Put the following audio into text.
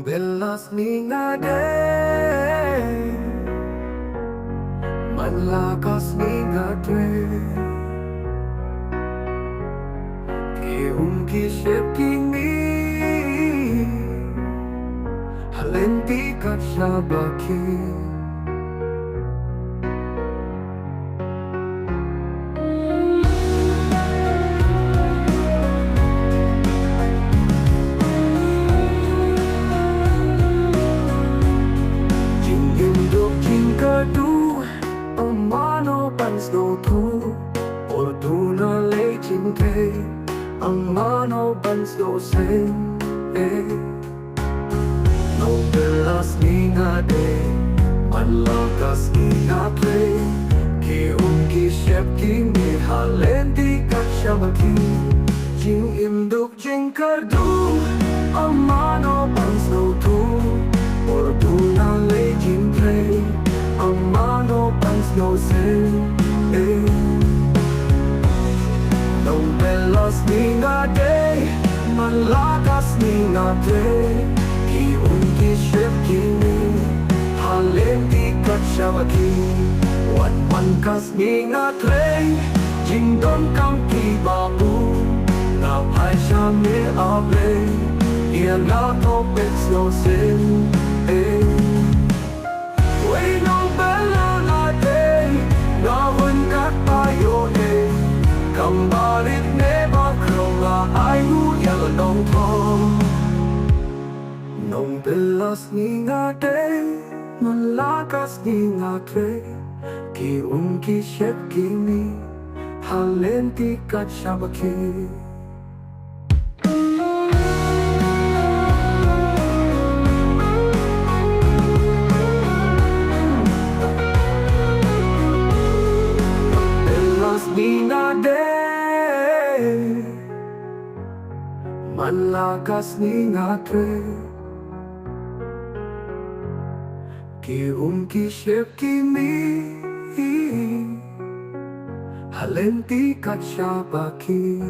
Nongbylla sngi Malakas sngi Kiungkisip kini Halenti katsabaki Fortuna legente ang mano banso sen Nongbylla sngi Malakas sngi Kiungkisip kini halenti katsabaki Jing imduk jing kardu ang mano banso tu Fortuna legente ang mano banso sen Nongbylla sngi Malakas sngi Kiungkisip kini halenti katsabaki Wan kas sngi Jingdon kang kibabu Napai shame able Ia ngato pets no sin Way Nongbylla Ngawin kat payo Kambalit neba krola ayu yalong tom Nongbylla sngi Malakas sngi Kiungkisip kini halenti katsabaki Malakas sngi Kiungkisip kini halenti katsabaki